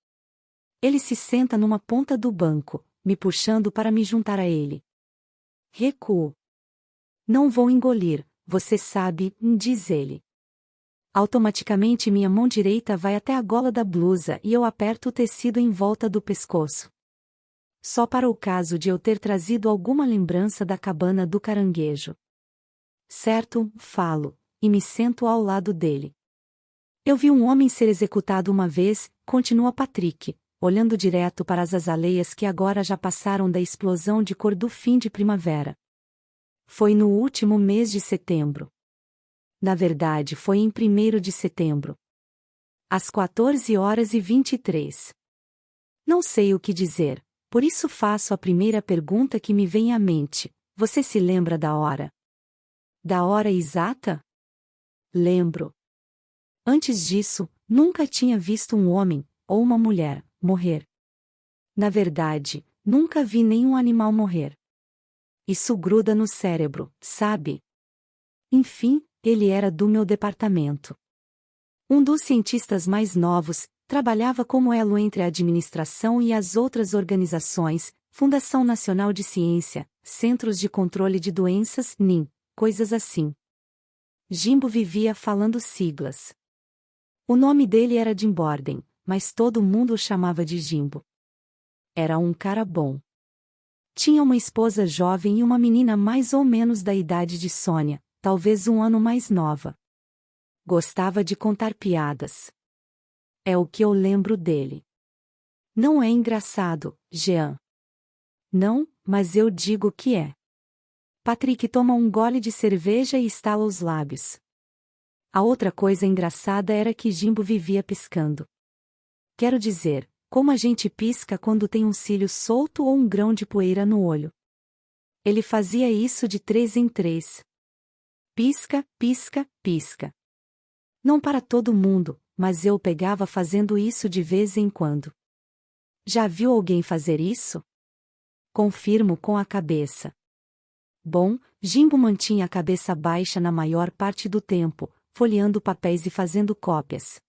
Ele se senta numa ponta do banco, me puxando para me juntar a ele. Recuo. Não vou engolir, você sabe, diz ele. Automaticamente minha mão direita vai até a gola da blusa e eu aperto o tecido em volta do pescoço. Só para o caso de eu ter trazido alguma lembrança da cabana do caranguejo. Certo, falo, e me sento ao lado dele. Eu vi um homem ser executado uma vez, continua Patrick, olhando direto para as azaleias que agora já passaram da explosão de cor do fim de primavera. Foi no último mês de setembro. Na verdade foi em 1º de setembro. Às 14h23. Não sei o que dizer, por isso faço a primeira pergunta que me vem à mente. Você se lembra da hora? Da hora exata? Lembro. Antes disso, nunca tinha visto um homem, ou uma mulher, morrer. Na verdade, nunca vi nenhum animal morrer. Isso gruda no cérebro, sabe? Enfim, ele era do meu departamento. Um dos cientistas mais novos, trabalhava como elo entre a administração e as outras organizações, Fundação Nacional de Ciência, Centros de Controle de Doenças, NIM, coisas assim. Jimbo vivia falando siglas. O nome dele era Jim Borden, mas todo mundo o chamava de Jimbo. Era um cara bom. Tinha uma esposa jovem e uma menina mais ou menos da idade de Sônia, talvez um ano mais nova. Gostava de contar piadas. É o que eu lembro dele. Não é engraçado, Jean. Não, mas eu digo que é. Patrick toma um gole de cerveja e estala os lábios. A outra coisa engraçada era que Jimbo vivia piscando. Quero dizer, como a gente pisca quando tem um cílio solto ou um grão de poeira no olho. Ele fazia isso de 3 em 3. Pisca, pisca, pisca. Não para todo mundo, mas eu o pegava fazendo isso de vez em quando. Já viu alguém fazer isso? Confirmo com a cabeça. Bom, Jimbo mantinha a cabeça baixa na maior parte do tempo, folheando papéis e fazendo cópias.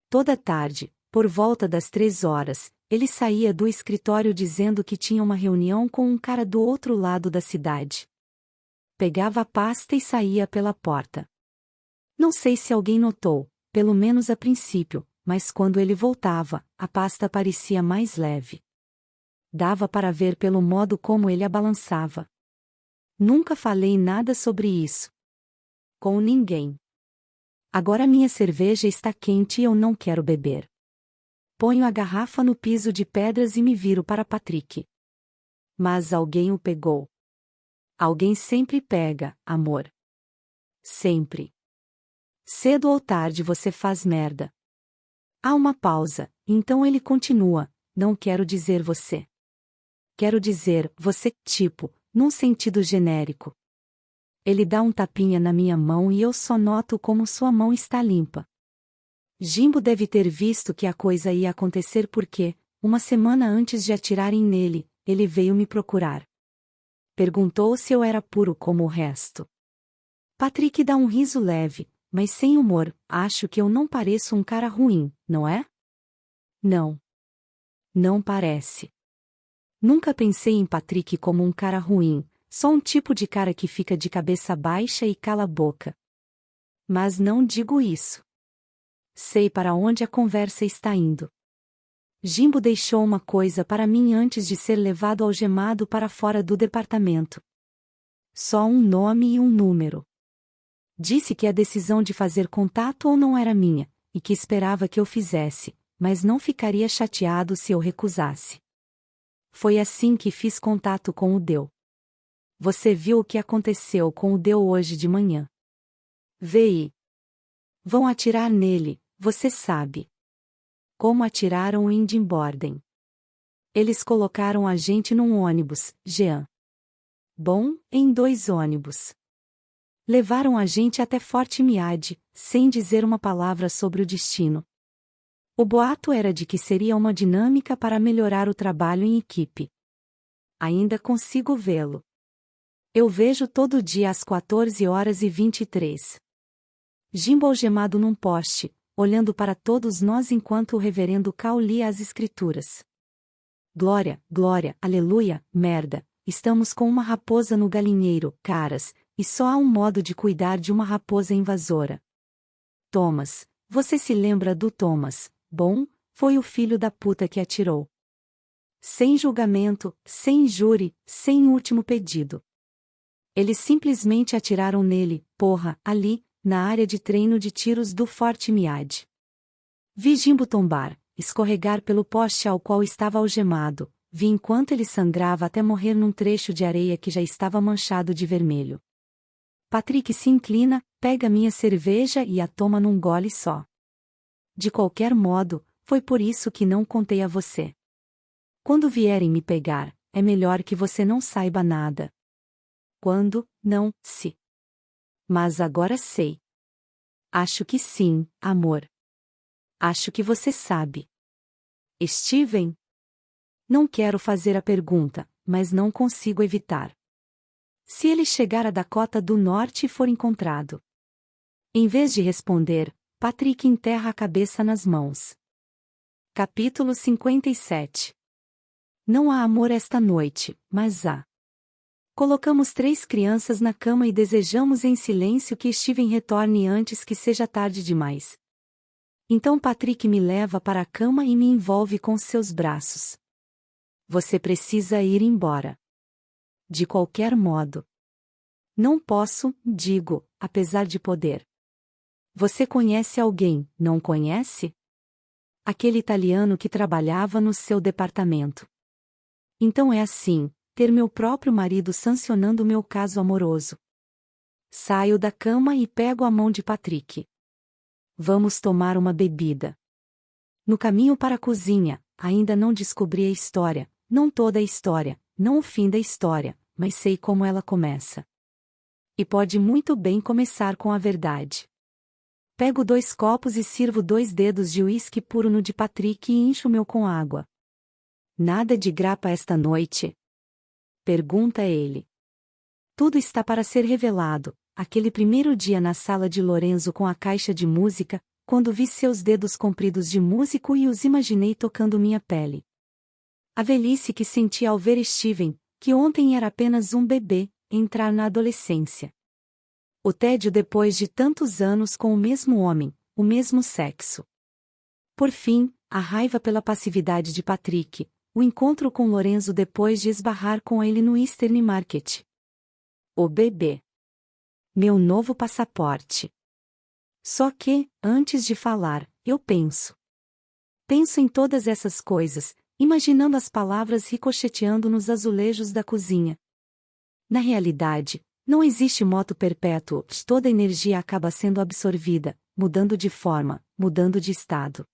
Toda tarde, por volta das 3 horas, ele saía do escritório dizendo que tinha uma reunião com um cara do outro lado da cidade. Pegava a pasta e saía pela porta. Não sei se alguém notou, pelo menos a princípio, mas quando ele voltava, a pasta parecia mais leve. Dava para ver pelo modo como ele a balançava. Nunca falei nada sobre isso com ninguém. Agora minha cerveja está quente e eu não quero beber. Ponho a garrafa no piso de pedras e me viro para Patrick. Mas alguém o pegou. Alguém sempre pega, amor. Sempre. Cedo ou tarde você faz merda. Há uma pausa, então ele continua, não quero dizer você. Quero dizer, você, tipo, num sentido genérico. Ele dá um tapinha na minha mão e eu só noto como sua mão está limpa. Jimbo deve ter visto que a coisa ia acontecer porque, uma semana antes de atirarem nele, ele veio me procurar. Perguntou se eu era puro como o resto. Patrick dá um riso leve, mas sem humor. Acho que eu não pareço um cara ruim, não é? Não. Não parece. Nunca pensei em Patrick como um cara ruim, só um tipo de cara que fica de cabeça baixa e cala a boca. Mas não digo isso. Sei para onde a conversa está indo. Jimbo deixou uma coisa para mim antes de ser levado algemado para fora do departamento. Só um nome e um número. Disse que a decisão de fazer contato ou não era minha, e que esperava que eu fizesse, mas não ficaria chateado se eu recusasse. Foi assim que fiz contato com o Deu. Você viu o que aconteceu com o Deu hoje de manhã. Vi. Vão atirar nele, você sabe. Como atiraram em Dimborden. Eles colocaram a gente num ônibus, Jean. Bom, em 2 ônibus. Levaram a gente até Fort Meade, sem dizer uma palavra sobre o destino. O boato era de que seria uma dinâmica para melhorar o trabalho em equipe. Ainda consigo vê-lo. Eu vejo todo dia às 14h23. Jimbo algemado num poste, olhando para todos nós enquanto o reverendo Cal lia as escrituras. Glória, glória, aleluia, merda, estamos com uma raposa no galinheiro, caras, e só há um modo de cuidar de uma raposa invasora. Thomas, você se lembra do Thomas? Bom, foi o filho da puta que atirou. Sem julgamento, sem júri, sem último pedido. Eles simplesmente atiraram nele, porra, ali, na área de treino de tiros do Fort Meade. Vi Jimbo tombar, escorregar pelo poste ao qual estava algemado, vi enquanto ele sangrava até morrer num trecho de areia que já estava manchado de vermelho. Patrick se inclina, pega minha cerveja e a toma num gole só. De qualquer modo, foi por isso que não contei a você. Quando vierem me pegar, é melhor que você não saiba nada. Quando, não, se. Mas agora sei. Acho que sim, amor. Acho que você sabe. Steven? Não quero fazer a pergunta, mas não consigo evitar. Se ele chegar a Dakota do Norte e for encontrado. Em vez de responder, Patrick enterra a cabeça nas mãos. Capítulo 57. Não há amor esta noite, mas há. Colocamos 3 crianças na cama e desejamos em silêncio que Steven retorne antes que seja tarde demais. Então Patrick me leva para a cama e me envolve com seus braços. Você precisa ir embora. De qualquer modo. Não posso, digo, apesar de poder. Você conhece alguém, não conhece? Aquele italiano que trabalhava no seu departamento. Então é assim, ter meu próprio marido sancionando meu caso amoroso. Saio da cama e pego a mão de Patrick. Vamos tomar uma bebida. No caminho para a cozinha, ainda não descobri a história, não toda a história, não o fim da história, mas sei como ela começa. E pode muito bem começar com a verdade. Pego 2 copos e sirvo 2 dedos de uísque puro no de Patrick e encho-meu com água. Nada de grapa esta noite? Pergunta ele. Tudo está para ser revelado. Aquele primeiro dia na sala de Lorenzo com a caixa de música, quando vi seus dedos compridos de músico e os imaginei tocando minha pele. A velhice que senti ao ver Steven, que ontem era apenas um bebê, entrar na adolescência. O tédio depois de tantos anos com o mesmo homem, o mesmo sexo. Por fim, a raiva pela passividade de Patrick, o encontro com Lorenzo depois de esbarrar com ele no Eastern Market. O bebê. Meu novo passaporte. Só que, antes de falar, eu penso. Penso em todas essas coisas, imaginando as palavras ricocheteando nos azulejos da cozinha. Na realidade, não existe moto perpétuo, toda a energia acaba sendo absorvida, mudando de forma, mudando de estado.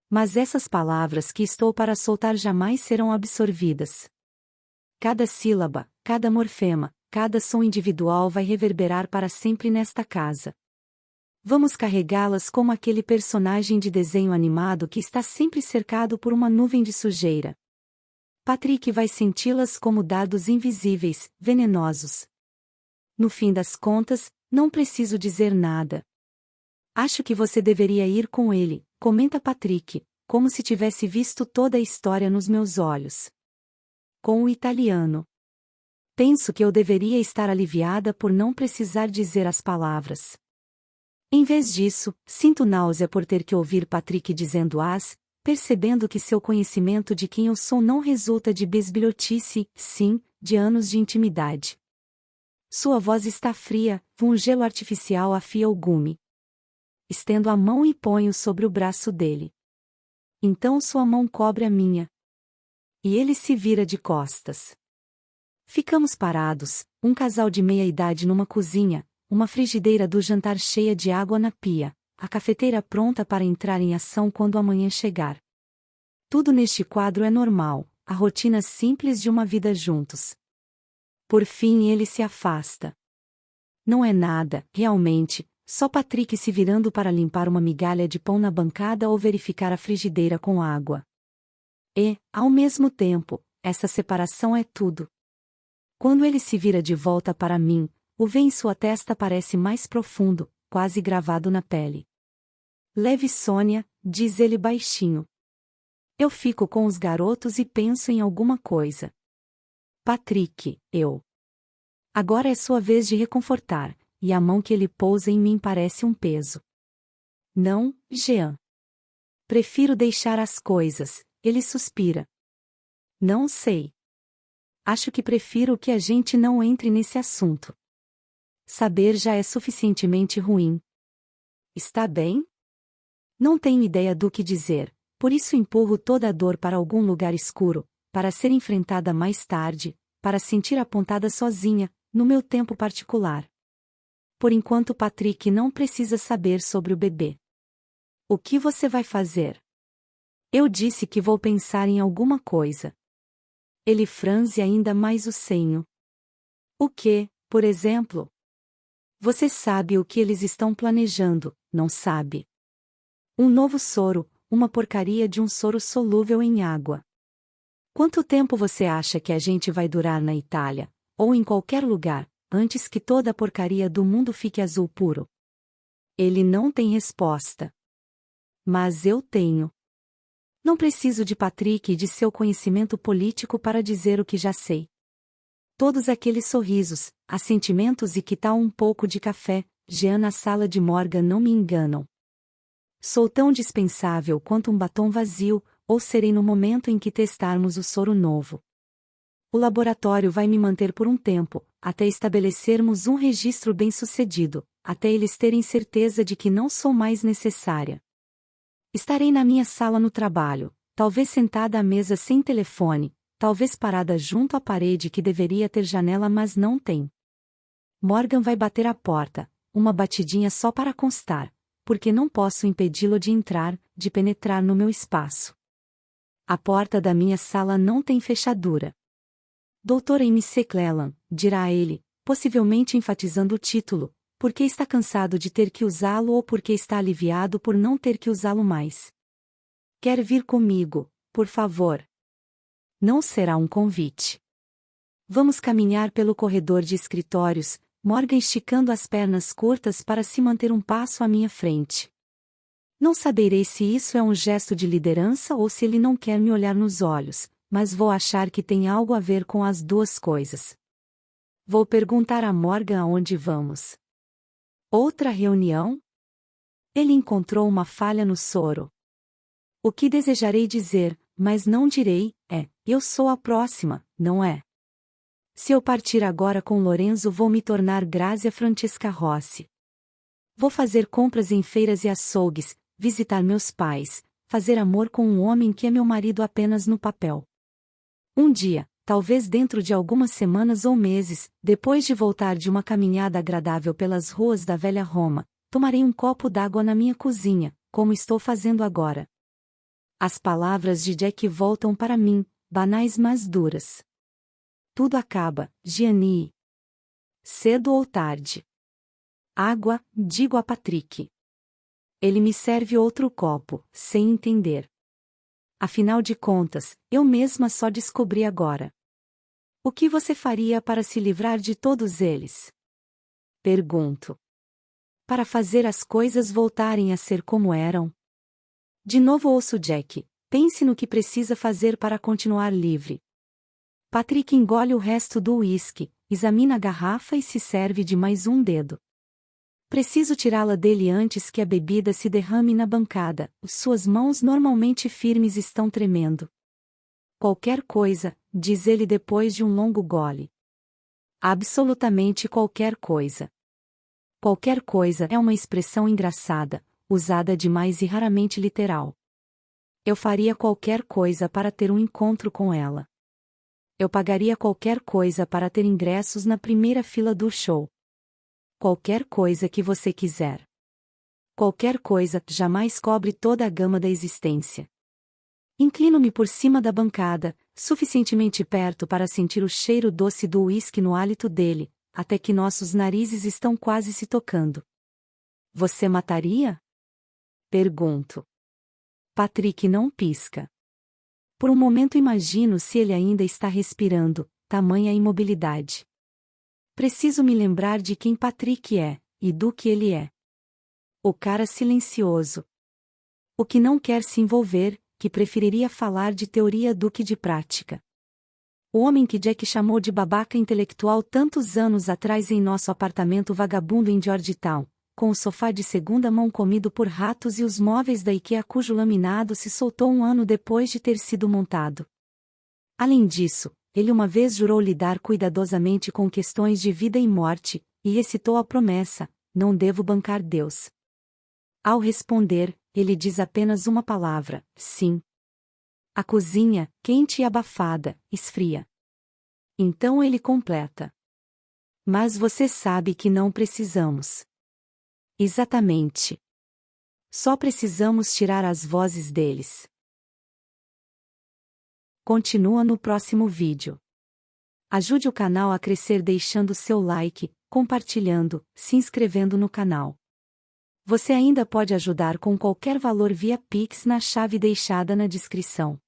Mas essas palavras que estou para soltar jamais serão absorvidas. Cada sílaba, cada morfema, cada som individual vai reverberar para sempre nesta casa. Vamos carregá-las como aquele personagem de desenho animado que está sempre cercado por uma nuvem de sujeira. Patrick vai senti-las como dados invisíveis, venenosos. No fim das contas, não preciso dizer nada. Acho que você deveria ir com ele, comenta Patrick, como se tivesse visto toda a história nos meus olhos. Com o italiano. Penso que eu deveria estar aliviada por não precisar dizer as palavras. Em vez disso, sinto náusea por ter que ouvir Patrick dizendo as, percebendo que seu conhecimento de quem eu sou não resulta de besbilhotice, sim, de anos de intimidade. Sua voz está fria, um gelo artificial afia o gume. Estendo a mão e ponho sobre o braço dele. Então sua mão cobre a minha. E ele se vira de costas. Ficamos parados, um casal de meia-idade numa cozinha, uma frigideira do jantar cheia de água na pia, a cafeteira pronta para entrar em ação quando a manhã chegar. Tudo neste quadro é normal, a rotina simples de uma vida juntos. Por fim ele se afasta. Não é nada, realmente, só Patrick se virando para limpar uma migalha de pão na bancada ou verificar a frigideira com água. E, ao mesmo tempo, essa separação é tudo. Quando ele se vira de volta para mim, o V em sua testa parece mais profundo, quase gravado na pele. Leve Sônia, diz ele baixinho. Eu fico com os garotos e penso em alguma coisa. Patrick, eu. Agora é sua vez de reconfortar, e a mão que ele pousa em mim parece um peso. Não, Jean. Prefiro deixar as coisas, ele suspira. Não sei. Acho que prefiro que a gente não entre nesse assunto. Saber já é suficientemente ruim. Está bem? Não tenho ideia do que dizer, por isso empurro toda a dor para algum lugar escuro, para ser enfrentada mais tarde, para sentir apontada sozinha, no meu tempo particular. Por enquanto Patrick não precisa saber sobre o bebê. O que você vai fazer? Eu disse que vou pensar em alguma coisa. Ele franze ainda mais o senho. O que, por exemplo? Você sabe o que eles estão planejando, não sabe? Um novo soro, uma porcaria de um soro solúvel em água. Quanto tempo você acha que a gente vai durar na Itália, ou em qualquer lugar, antes que toda a porcaria do mundo fique azul puro? Ele não tem resposta. Mas eu tenho. Não preciso de Patrick e de seu conhecimento político para dizer o que já sei. Todos aqueles sorrisos, assentimentos e que tal um pouco de café, Jean na sala de Morgan não me enganam. Sou tão dispensável quanto um batom vazio, ou serei no momento em que testarmos o soro novo. O laboratório vai me manter por um tempo, até estabelecermos um registro bem-sucedido, até eles terem certeza de que não sou mais necessária. Estarei na minha sala no trabalho, talvez sentada à mesa sem telefone, talvez parada junto à parede que deveria ter janela mas não tem. Morgan vai bater a porta, uma batidinha só para constar, porque não posso impedi-lo de entrar, de penetrar no meu espaço. A porta da minha sala não tem fechadura. Doutora M.C. Cleland, dirá ele, possivelmente enfatizando o título, Porque está cansado de ter que usá-lo ou porque está aliviado por não ter que usá-lo mais? Quer vir comigo, por favor? Não será um convite. Vamos caminhar pelo corredor de escritórios, Morgan esticando as pernas curtas para se manter um passo à minha frente. Não saberei se isso é um gesto de liderança ou se ele não quer me olhar nos olhos, mas vou achar que tem algo a ver com as duas coisas. Vou perguntar a Morgan aonde vamos. Outra reunião? Ele encontrou uma falha no soro. O que desejarei dizer, mas não direi, é: eu sou a próxima, não é? Se eu partir agora com Lorenzo, vou me tornar Grazia Francesca Rossi. Vou fazer compras em feiras e açougues, visitar meus pais, fazer amor com um homem que é meu marido apenas no papel. Um dia, talvez dentro de algumas semanas ou meses, depois de voltar de uma caminhada agradável pelas ruas da velha Roma, tomarei um copo d'água na minha cozinha, como estou fazendo agora. As palavras de Jack voltam para mim, banais mas duras. Tudo acaba, Gianni. Cedo ou tarde. Água, digo a Patrick. Ele me serve outro copo, sem entender. Afinal de contas, eu mesma só descobri agora. O que você faria para se livrar de todos eles? Pergunto. Para fazer as coisas voltarem a ser como eram? De novo ouço Jack: pense no que precisa fazer para continuar livre. Patrick engole o resto do uísque, examina a garrafa e se serve de mais um dedo. Preciso tirá-la dele antes que a bebida se derrame na bancada, suas mãos normalmente firmes estão tremendo. Qualquer coisa, diz ele depois de um longo gole. Absolutamente qualquer coisa. Qualquer coisa é uma expressão engraçada, usada demais e raramente literal. Eu faria qualquer coisa para ter um encontro com ela. Eu pagaria qualquer coisa para ter ingressos na primeira fila do show. Qualquer coisa que você quiser. Qualquer coisa jamais cobre toda a gama da existência. Inclino-me por cima da bancada, suficientemente perto para sentir o cheiro doce do uísque no hálito dele, até que nossos narizes estão quase se tocando. Você mataria? Pergunto. Patrick não pisca. Por um momento imagino se ele ainda está respirando, tamanha imobilidade. Preciso me lembrar de quem Patrick é, e do que ele é. O cara silencioso. O que não quer se envolver, que preferiria falar de teoria do que de prática. O homem que Jack chamou de babaca intelectual tantos anos atrás em nosso apartamento vagabundo em Georgetown, com o sofá de segunda mão comido por ratos e os móveis da IKEA cujo laminado se soltou um ano depois de ter sido montado. Além disso, ele uma vez jurou lidar cuidadosamente com questões de vida e morte, e recitou a promessa: não devo bancar Deus. Ao responder, ele diz apenas uma palavra: sim. A cozinha, quente e abafada, esfria. Então ele completa: mas você sabe que não precisamos. Exatamente. Só precisamos tirar as vozes deles. Continua no próximo vídeo. Ajude o canal a crescer deixando seu like, compartilhando, se inscrevendo no canal. Você ainda pode ajudar com qualquer valor via Pix na chave deixada na descrição.